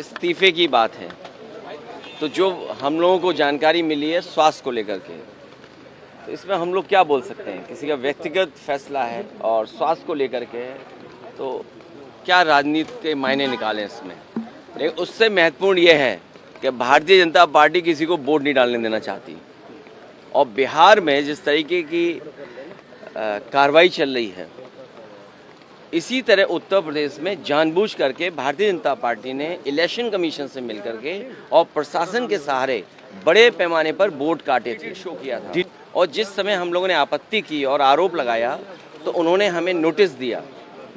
इस्तीफे की बात है, तो जो हम लोगों को जानकारी मिली है स्वास्थ्य को लेकर के, तो इसमें हम लोग क्या बोल सकते हैं, किसी का व्यक्तिगत फैसला है और स्वास्थ्य को लेकर के है, तो क्या राजनीति के मायने निकालें इसमें। लेकिन उससे महत्वपूर्ण ये है कि भारतीय जनता पार्टी किसी को वोट नहीं डालने देना चाहती, और बिहार में जिस तरीके की कार्रवाई चल रही है, इसी तरह उत्तर प्रदेश में जानबूझ करके भारतीय जनता पार्टी ने इलेक्शन कमीशन से मिलकर के और प्रशासन के सहारे बड़े पैमाने पर वोट काटे थे, शो किया था। और जिस समय हम लोगों ने आपत्ति की और आरोप लगाया तो उन्होंने हमें नोटिस दिया।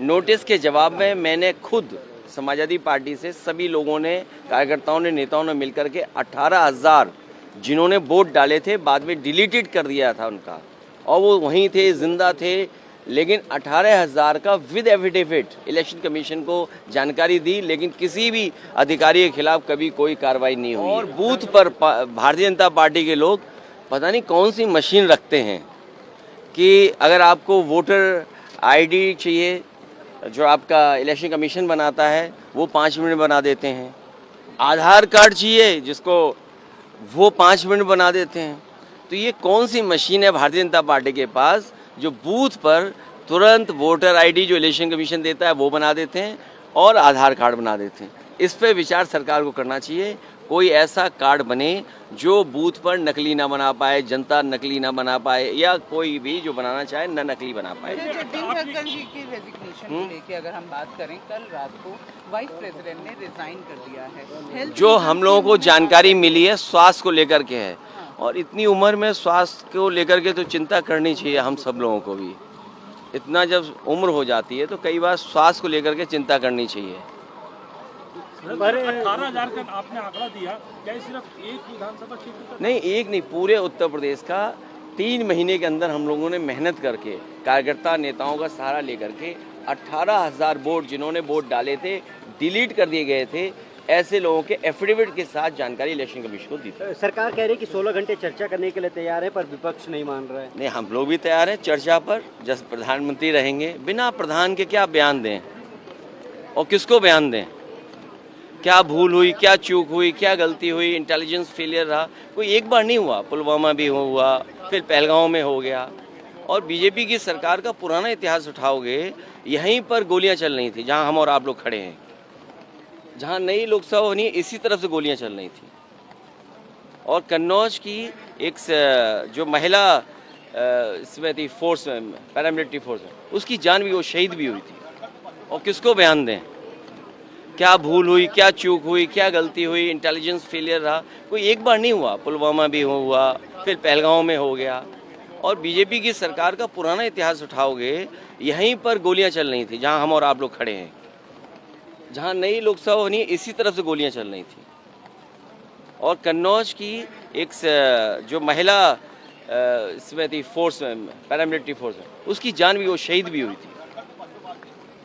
नोटिस के जवाब में मैंने खुद समाजवादी पार्टी से सभी लोगों ने, कार्यकर्ताओं ने, नेताओं ने मिलकर के 18,000 जिन्होंने वोट डाले थे बाद में डिलीटेड कर दिया था उनका, और वो वहीं थे, जिंदा थे, लेकिन 18,000 का विद एफिडेविट इलेक्शन कमीशन को जानकारी दी, लेकिन किसी भी अधिकारी के खिलाफ कभी कोई कार्रवाई नहीं हुई। और बूथ पर भारतीय जनता पार्टी के लोग पता नहीं कौन सी मशीन रखते हैं कि अगर आपको वोटर आईडी चाहिए जो आपका इलेक्शन कमीशन बनाता है वो 5 मिनट बना देते हैं, आधार कार्ड चाहिए जिसको वो 5 मिनट बना देते हैं। तो ये कौन सी मशीन है भारतीय जनता पार्टी के पास जो बूथ पर तुरंत वोटर आईडी जो इलेक्शन कमीशन देता है वो बना देते हैं और आधार कार्ड बना देते हैं। इस पे विचार सरकार को करना चाहिए, कोई ऐसा कार्ड बने जो बूथ पर नकली ना बना पाए, जनता नकली ना बना पाए, या कोई भी जो बनाना चाहे न नकली बना पाए। दिनकर जी की रेजिग्नेशन को लेके अगर हम बात करें, कल रात को वाइस प्रेसिडेंट ने रिजाइन कर दिया है। जो हम लोगों को जानकारी मिली है स्वास्थ्य को लेकर के है, और इतनी उम्र में स्वास्थ्य को लेकर के तो चिंता करनी चाहिए हम सब लोगों को भी। इतना जब उम्र हो जाती है तो कई बार स्वास्थ्य को लेकर के चिंता करनी चाहिए। 18,000 का आपने आंकड़ा दिया, क्या सिर्फ एक विधानसभा क्षेत्र का? नहीं, एक नहीं, पूरे उत्तर प्रदेश का 3 महीने के अंदर हम लोगों ने मेहनत करके, कार्यकर्ता नेताओं का सहारा लेकर के 18,000 वोट जिन्होंने वोट डाले थे डिलीट कर दिए गए थे, ऐसे लोगों के एफिडेविट के साथ जानकारी इलेक्शन कमीशन को दी थी। सरकार कह रही है कि 16 घंटे चर्चा करने के लिए तैयार है, पर विपक्ष नहीं मान रहा है। नहीं, हम लोग भी तैयार हैं चर्चा पर। जब प्रधानमंत्री रहेंगे, बिना प्रधान के क्या बयान दें और किसको बयान दें, क्या भूल हुई, क्या चूक हुई, क्या गलती हुई, इंटेलिजेंस फेलियर रहा, कोई एक बार नहीं हुआ। पुलवामा भी हुआ, फिर पहलगांव में हो गया। और बीजेपी की सरकार का पुराना इतिहास उठाओगे, यहीं पर गोलियां चल रही थी जहां हम और आप लोग खड़े हैं, जहां नई लोकसभा होनी है इसी तरफ से गोलियां चल रही थी। और कन्नौज की एक जो महिला इसमें थी, फोर्स में, पैरामिलिट्री फोर्स में, उसकी जान भी, वो शहीद भी हुई थी। और किसको बयान दें, क्या भूल हुई, क्या चूक हुई, क्या गलती हुई, इंटेलिजेंस फेलियर रहा, कोई एक बार नहीं हुआ। पुलवामा भी हुआ, फिर पहलगांव में हो गया। और बीजेपी की सरकार का पुराना इतिहास उठाओगे, यहीं पर गोलियां चल रही थी जहां हम और आप लोग खड़े हैं, जहां नई लोकसभा होनी है इसी तरफ से गोलियां चल रही थी। और कन्नौज की एक जो महिला इसमें थी, फोर्स में, पैरामिलिट्री फोर्स में, उसकी जान भी, वो शहीद भी हुई थी।